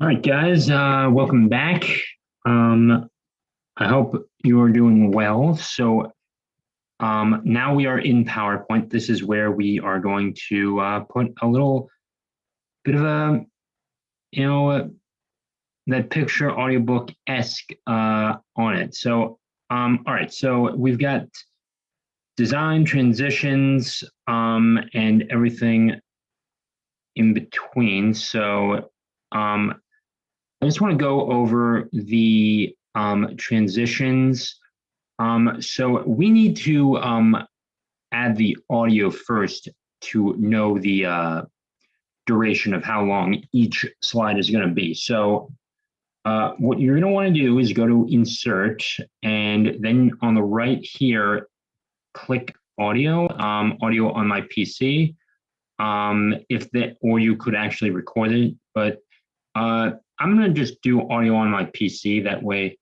All right, guys, welcome back. Um, I hope you are doing well. Now we are in PowerPoint. This is where we are going to put a little bit of a, you know, that picture audiobook-esque on it. All right, so we've got design, transitions, and everything in between. I just want to go over the transitions. So we need to add the audio first to know the duration of how long each slide is going to be. What you're going to want to do is go to Insert, and then on the right here, click Audio, Audio on my PC. Or you could actually record it, but I'm going to just do audio on my PC. That way,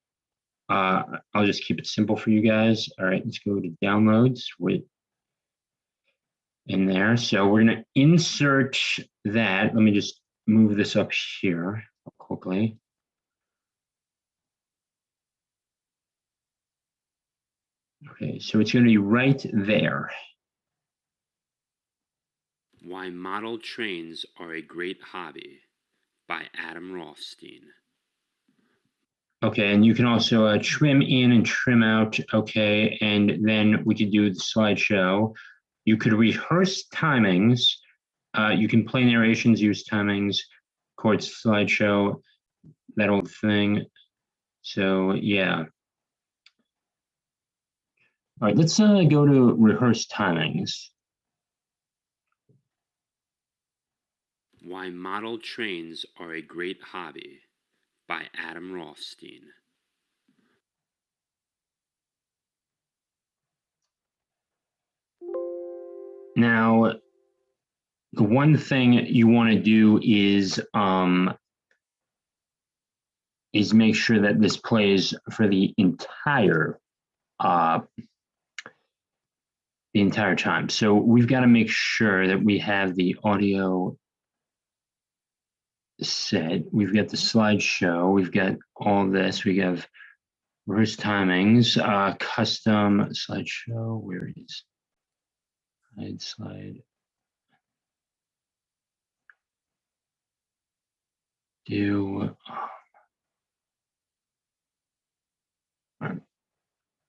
I'll just keep it simple for you guys. All right, let's go to downloads with in there. So we're going to insert that. Let me just move this up here quickly. Okay, so it's going to be right there. Why Model Trains Are a Great Hobby by Adam Rothstein. Okay, and you can also trim in and trim out. Okay, and then we could do the slideshow. You could rehearse timings. You can play narrations, use timings, record slideshow, that old thing. So yeah. All right, let's go to rehearse timings. Why Model Trains Are a Great Hobby by Adam Rothstein. Now, the one thing you want to do is make sure that this plays for the entire time. So we've got to make sure that we have the audio set. We've got the slideshow. We've got all this. We have reverse timings, custom slideshow. Where is slide? Do. All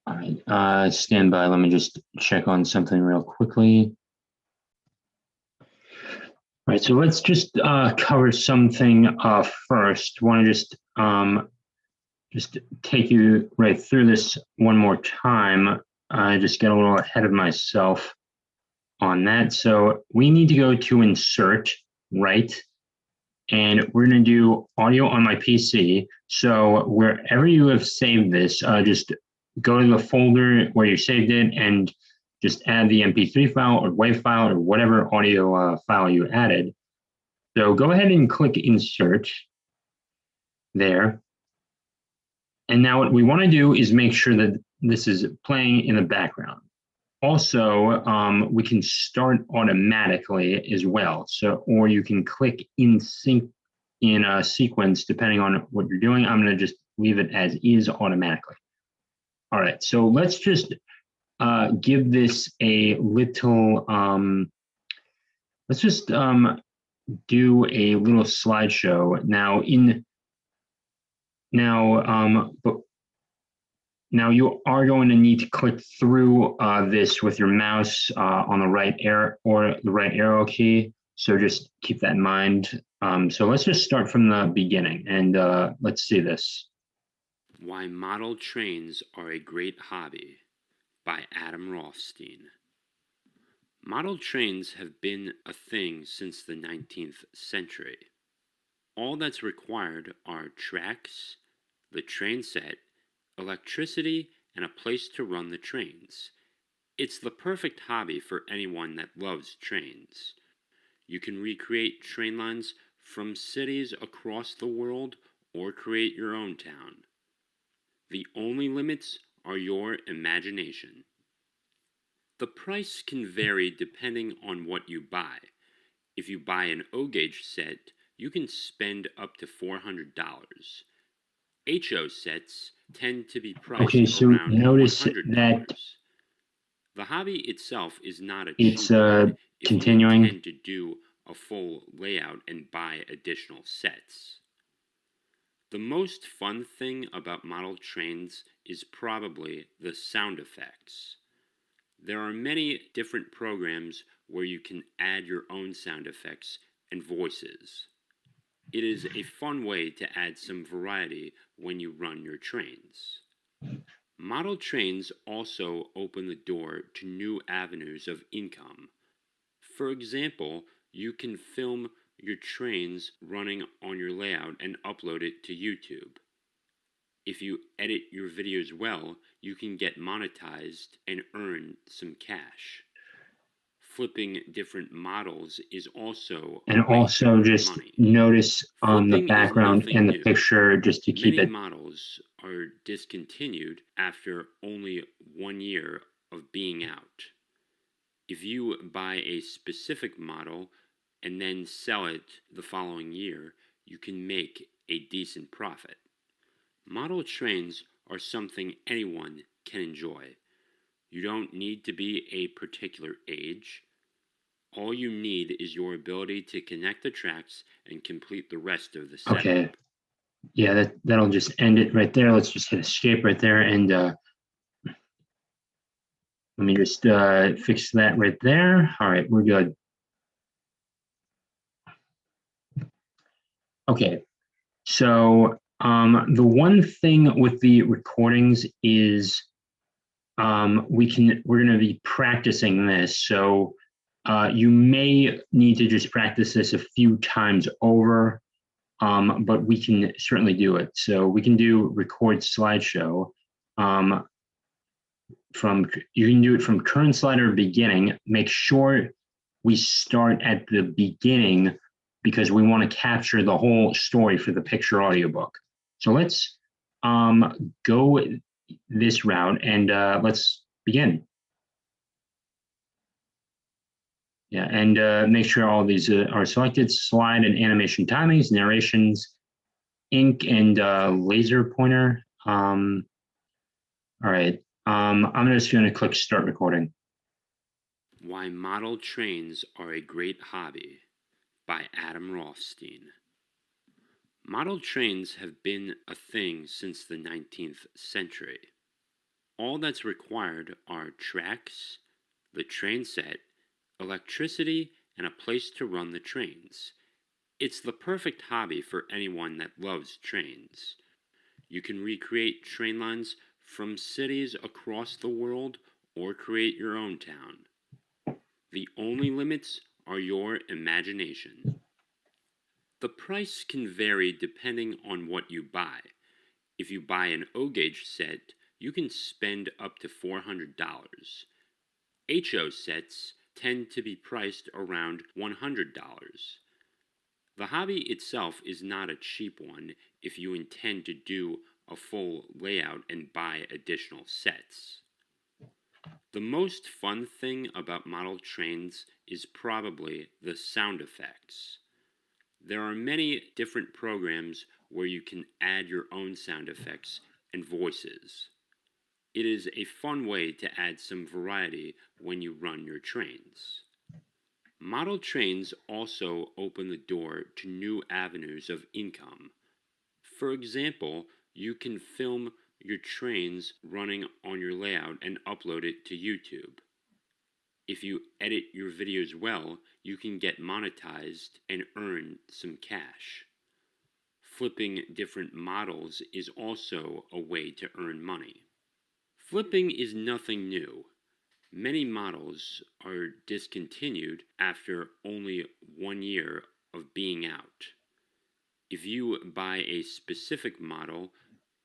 right, stand by. Let me just check on something real quickly. All right, so let's just cover something first. Want to just take you right through this one more time. I just get a little ahead of myself on that. So we need to go to Insert, right? And we're going to do audio on my PC. So wherever you have saved this, just go to the folder where you saved it and just add the MP3 file or WAV file or whatever audio file you added. So go ahead and click Insert there. And now what we want to do is make sure that this is playing in the background. Also, we can start automatically as well. So, or you can click in sync in a sequence depending on what you're doing. I'm going to just leave it as is automatically. All right, so let's just give this a little, let's just do a little slideshow. Now you are going to need to click through this with your mouse on the right arrow key. So just keep that in mind. So let's just start from the beginning and let's see this. Why Model Trains Are a Great Hobby by Adam Rothstein. Model trains have been a thing since the 19th century. All that's required are tracks, the train set, electricity, and a place to run the trains. It's the perfect hobby for anyone that loves trains. You can recreate train lines from cities across the world or create your own town. The only limits are your imagination. The price can vary depending on what you buy. If you buy an O-gauge set, you can spend up to $400. HO sets tend to be priced Okay, so around notice that $100. The hobby itself is not a it's cheap one if you continuing. intend to do a full layout and buy additional sets. The most fun thing about model trains is probably the sound effects. There are many different programs where you can add your own sound effects and voices. It is a fun way to add some variety when you run your trains. Model trains also open the door to new avenues of income. For example, you can film your trains running on your layout and upload it to YouTube. If you edit your videos well, you can get monetized and earn some cash. Flipping different models is also a And way to also earn just money. notice the Flipping is background nothing and the new. picture just to keep Many it. models are discontinued after only 1 year of being out. If you buy a specific model and then sell it the following year, you can make a decent profit. Model trains are something anyone can enjoy. You don't need to be a particular age. All you need is your ability to connect the tracks and complete the rest of the setup. Okay. Yeah, that'll just end it right there. Let's just hit escape right there, and let me just fix that right there. All right, we're good. Okay, so the one thing with the recordings is we're going to be practicing this, so you may need to just practice this a few times over, but we can certainly do it. So we can do record slideshow. You can do it from current slide or beginning. Make sure we start at the beginning because we want to capture the whole story for the picture audiobook. So let's go this route and let's begin. Yeah, and make sure all these are selected. Slide and animation timings, narrations, ink, and laser pointer. All right. I'm just going to click start recording. Why Model Trains Are a Great Hobby by Adam Rothstein. Model trains have been a thing since the 19th century. All that's required are tracks, the train set, electricity, and a place to run the trains. It's the perfect hobby for anyone that loves trains. You can recreate train lines from cities across the world or create your own town. The only limits are your imagination. The price can vary depending on what you buy. If you buy an O-gauge set, you can spend up to $400. HO sets tend to be priced around $100. The hobby itself is not a cheap one if you intend to do a full layout and buy additional sets. The most fun thing about model trains is probably the sound effects. There are many different programs where you can add your own sound effects and voices. It is a fun way to add some variety when you run your trains. Model trains also open the door to new avenues of income. For example, you can film your trains running on your layout and upload it to YouTube. If you edit your videos well, you can get monetized and earn some cash. Flipping different models is also a way to earn money. Flipping is nothing new. Many models are discontinued after only 1 year of being out. If you buy a specific model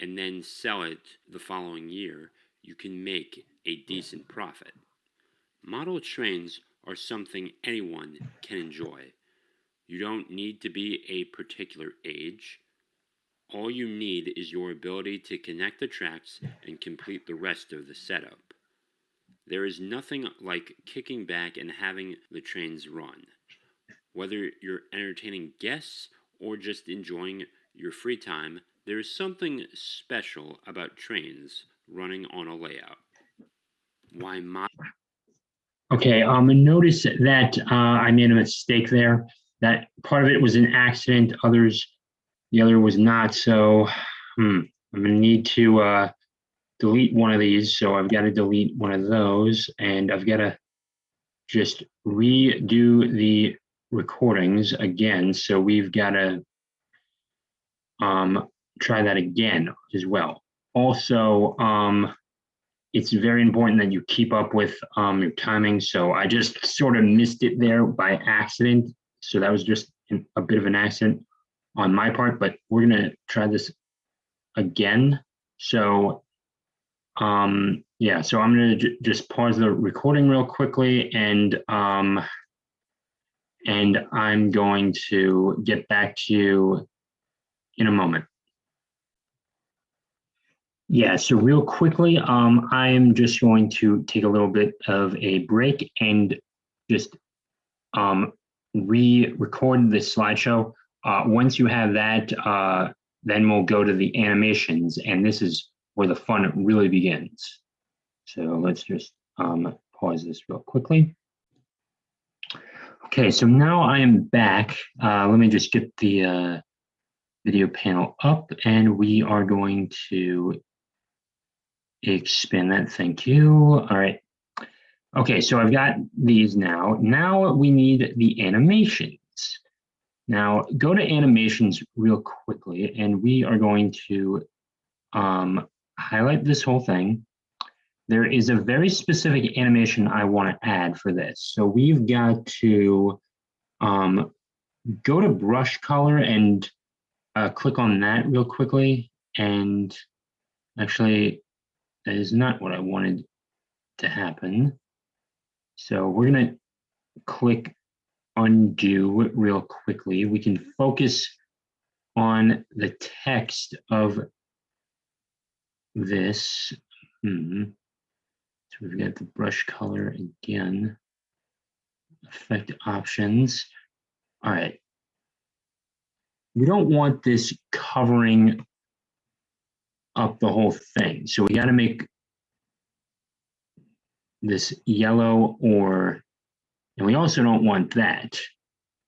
and then sell it the following year, you can make a decent profit. Model trains are something anyone can enjoy. You don't need to be a particular age. All you need is your ability to connect the tracks and complete the rest of the setup. There is nothing like kicking back and having the trains run. Whether you're entertaining guests or just enjoying your free time, there is something special about trains running on a layout. Why Okay, notice that I made a mistake there. That part of it was an accident, the other was not. So I'm gonna need to delete one of these. So I've got to delete one of those, and I've got to just redo the recordings again. So we've got to try that again as well. Also, it's very important that you keep up with your timing. So I just sort of missed it there by accident. So that was just a bit of an accident on my part, but we're gonna try this again. So yeah, so I'm gonna just pause the recording real quickly, and I'm going to get back to you in a moment. Yeah, so real quickly, I'm just going to take a little bit of a break and just re-record this slideshow. Once you have that, then we'll go to the animations, and this is where the fun really begins. So let's just pause this real quickly. Okay, so now I am back. Let me just get the video panel up, and we are going to expand that. Thank you. All right. Okay, so I've got these now. Now we need the animations. Now go to animations real quickly, and we are going to highlight this whole thing. There is a very specific animation I want to add for this. So we've got to go to brush color and click on that real quickly. And actually, that is not what I wanted to happen. So we're going to click undo real quickly. We can focus on the text of this. So we've got the brush color again, effect options. All right. We don't want this covering up the whole thing. So we got to make this yellow, and we also don't want that,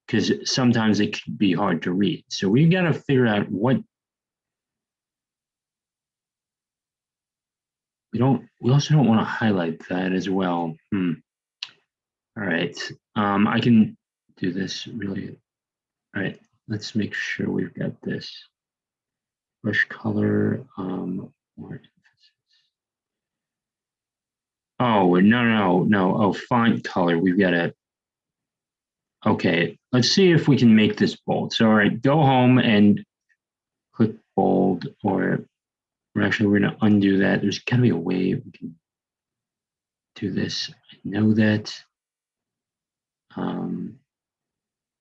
because sometimes it can be hard to read. So we've got to figure out what we also don't want to highlight that as well. All right. I can do this really. All right, let's make sure we've got this brush color, more emphasis. Oh, no. Oh, font color. We've got to. Okay, let's see if we can make this bold. So, all right, go home and click bold, or actually, we're going to undo that. There's got to be a way we can do this. I know that.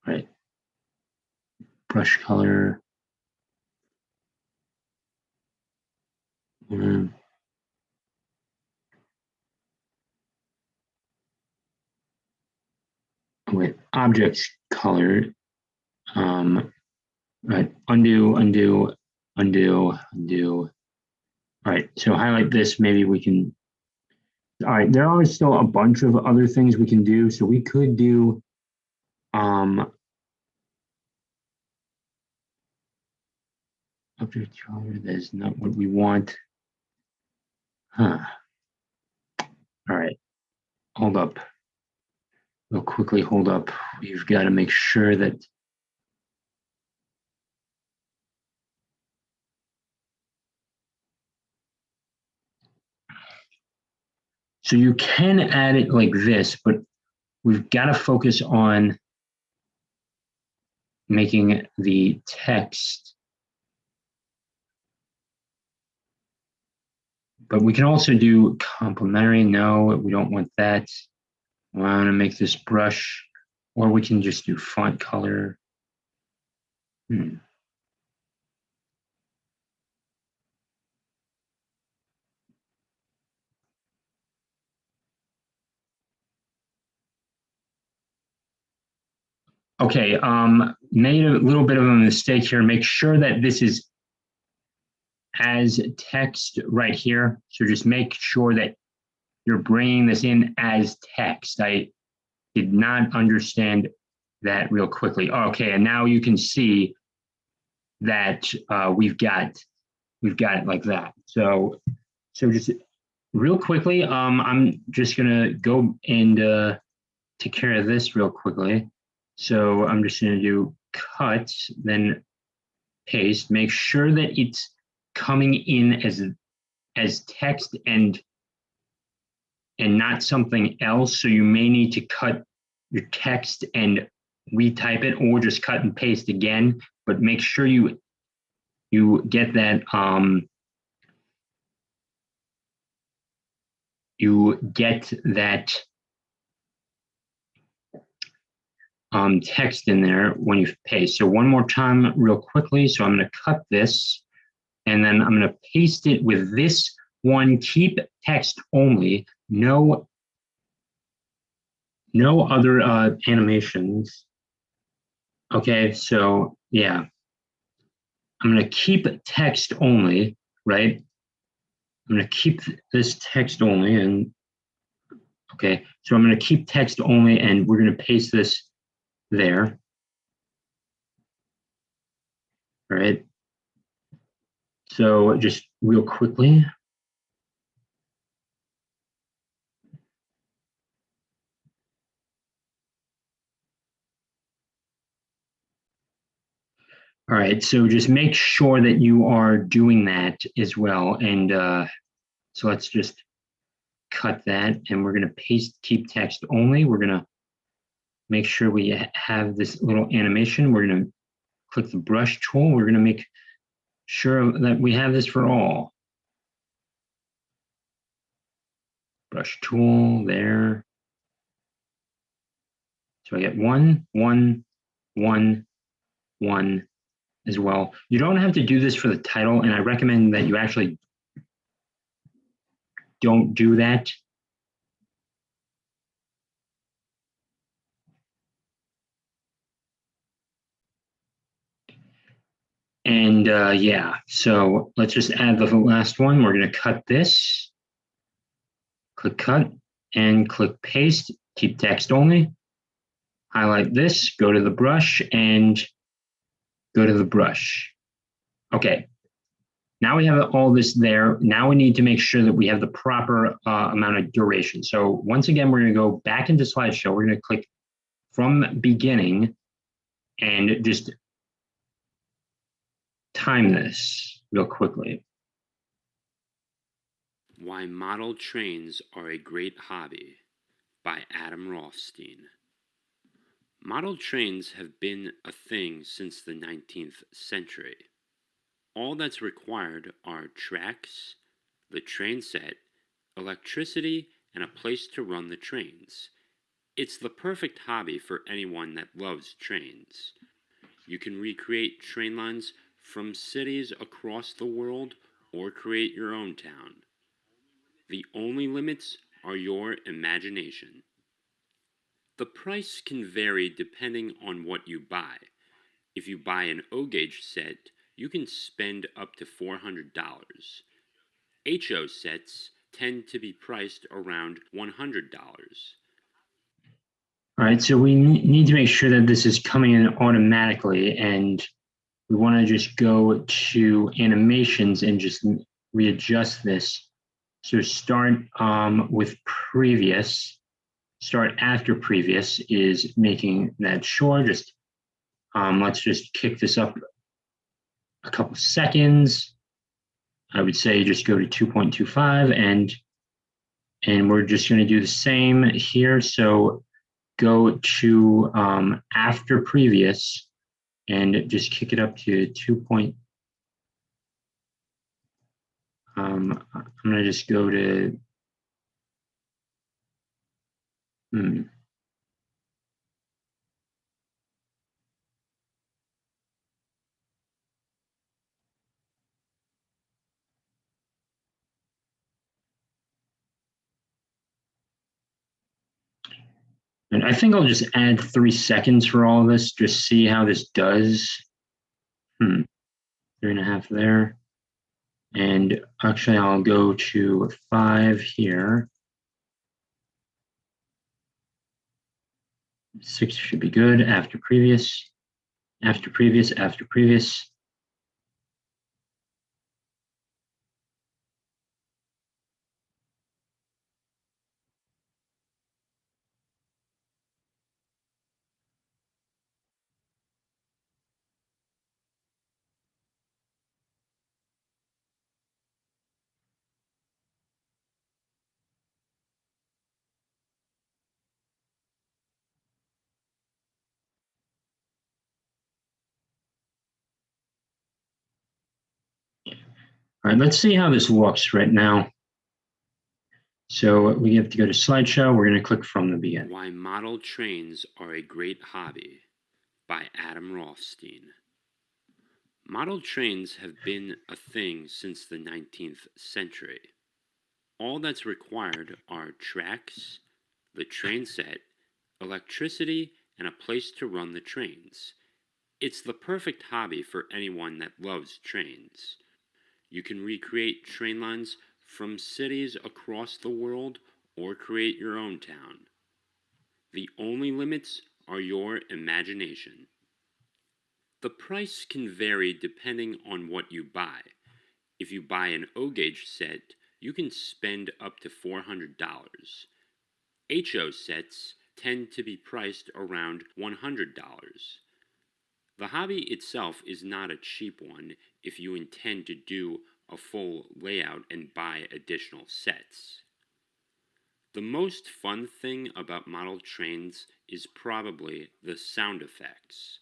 Right. Brush color. With objects color. Right. Undo. All right. So highlight this. Maybe we can. All right. There are still a bunch of other things we can do. So we could do. Object color. That is not what we want. Huh. All right. Hold up. Real quickly. Hold up. We've got to make sure that. So you can add it like this, but we've got to focus on making the text. But we can also do complementary. No, we don't want that. I want to make this brush, or we can just do font color. Okay, made a little bit of a mistake here. Make sure that this is as text right here. So just make sure that you're bringing this in as text. I did not understand that real quickly. Okay, and now you can see that we've got it like that. So just real quickly, I'm just gonna go and take care of this real quickly. So I'm just gonna do cut, then paste. Make sure that it's coming in as text and not something else. So you may need to cut your text and retype it, or just cut and paste again. But make sure you get that text in there when you paste. So one more time real quickly. So I'm going to cut this and then I'm going to paste it with this one. Keep text only, no other animations. Okay, so yeah, I'm going to keep text only, right? I'm going to keep this text only, and okay, so I'm going to keep text only, and we're going to paste this there. All right. So just real quickly. All right, so just make sure that you are doing that as well. And so let's just cut that, and we're going to paste keep text only. We're going to make sure we have this little animation. We're going to click the brush tool. We're going to make sure that we have this for all. Brush tool there. So I get 1, 1, 1, 1 as well. You don't have to do this for the title, and I recommend that you actually don't do that. And yeah, so let's just add the last one. We're going to cut this, click cut, and click paste, keep text only. Highlight this, go to the brush, and go to the brush. Okay, now we have all this there. Now we need to make sure that we have the proper amount of duration. So once again, we're going to go back into slideshow. We're going to click from beginning and just time this real quickly. Why Model Trains Are a Great Hobby by Adam Rothstein. Model trains have been a thing since the 19th century. All that's required are tracks, the train set, electricity, and a place to run the trains. It's the perfect hobby for anyone that loves trains. You can recreate train lines from cities across the world or create your own town. The only limits are your imagination. The price can vary depending on what you buy. If you buy an O-gauge set, you can spend up to $400. HO sets tend to be priced around $100. All right, so we need to make sure that this is coming in automatically, and we want to just go to animations and just readjust this. So start with previous, start after previous is making that short. Just let's just kick this up a couple seconds. I would say just go to 2.25 and we're just going to do the same here. So go to after previous and just kick it up to 2. I'm going to just go to And I think I'll just add 3 seconds for all of this, just see how this does. 3.5 there. And actually, I'll go to 5 here. 6 should be good. After previous, after previous, after previous. All right, let's see how this looks right now. So we have to go to slideshow. We're going to click from the beginning. Why Model Trains Are a Great Hobby by Adam Rothstein. Model trains have been a thing since the 19th century. All that's required are tracks, the train set, electricity, and a place to run the trains. It's the perfect hobby for anyone that loves trains. You can recreate train lines from cities across the world or create your own town. The only limits are your imagination. The price can vary depending on what you buy. If you buy an O-gauge set, you can spend up to $400. HO sets tend to be priced around $100. The hobby itself is not a cheap one if you intend to do a full layout and buy additional sets. The most fun thing about model trains is probably the sound effects.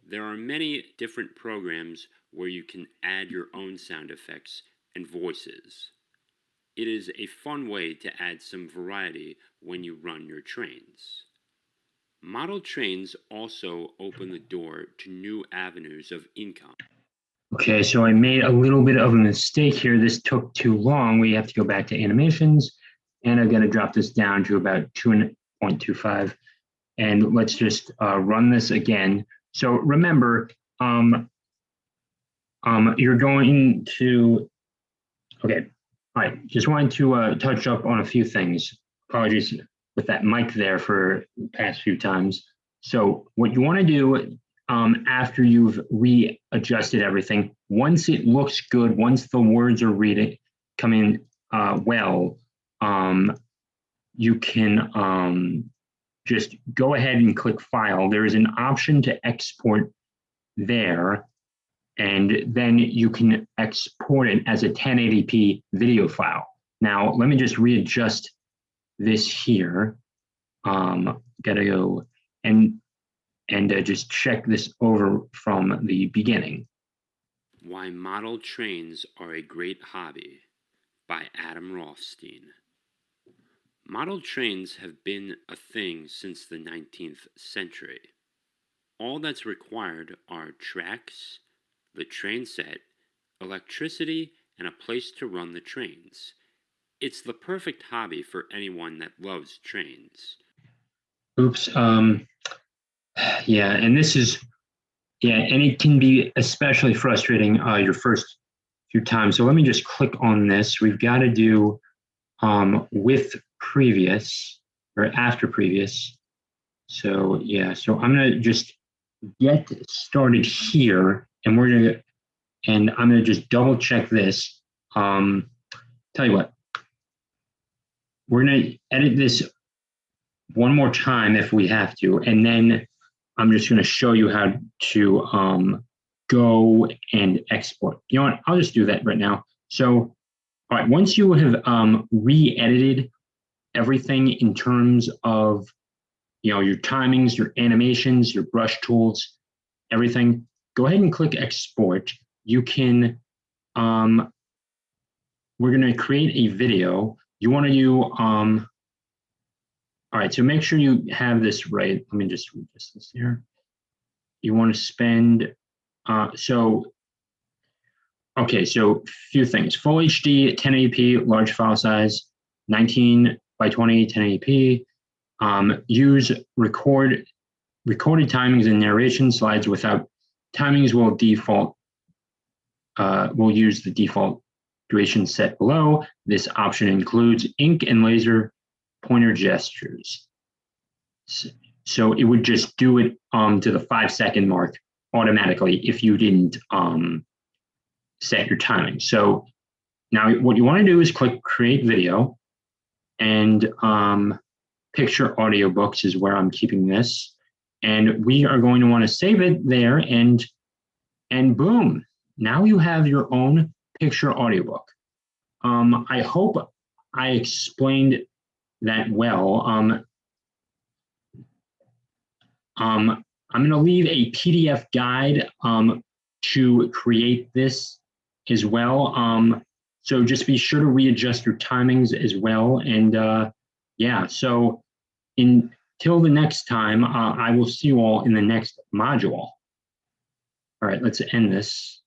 There are many different programs where you can add your own sound effects and voices. It is a fun way to add some variety when you run your trains. Model trains also open the door to new avenues of income. Okay, so I made a little bit of a mistake here. This took too long. We have to go back to animations, and I'm going to drop this down to about 2.25. And let's just run this again. So remember, you're going to, okay, all right, just wanted to touch up on a few things. Apologies with that mic there for the past few times. So what you want to do after you've readjusted everything, once it looks good, once the words are coming well, you can just go ahead and click File. There is an option to export there, and then you can export it as a 1080p video file. Now, let me just readjust this here. Gotta go and just check this over from the beginning. Why Model Trains Are a Great Hobby by Adam Rothstein. Model trains have been a thing since the 19th century. All that's required are tracks, the train set, electricity, and a place to run the trains. It's the perfect hobby for anyone that loves trains. Oops. Yeah, and this is, yeah, and it can be especially frustrating your first few times. So let me just click on this. We've got to do with previous or after previous. So yeah, so I'm gonna just get started here, and I'm gonna just double check this. Tell you what, we're gonna edit this one more time if we have to, and then I'm just gonna show you how to go and export. You know what? I'll just do that right now. So, all right, once you have re-edited everything in terms of your timings, your animations, your brush tools, everything, go ahead and click export. You can, we're gonna create a video. You wanna do, all right, so make sure you have this right. Let me just read this here. You wanna spend, okay, so few things. Full HD, 1080p, large file size, 19 by 20, 1080p. Use recorded timings and narration slides without timings will default. We'll use the default duration set below. This option includes ink and laser pointer gestures. So it would just do it to the 5-second mark automatically if you didn't set your timing. So now what you want to do is click create video, and picture audiobooks is where I'm keeping this. And we are going to want to save it there, and boom, now you have your own picture audiobook. I hope I explained that well. I'm going to leave a PDF guide to create this as well. So just be sure to readjust your timings as well. And yeah, so until the next time, I will see you all in the next module. All right, let's end this.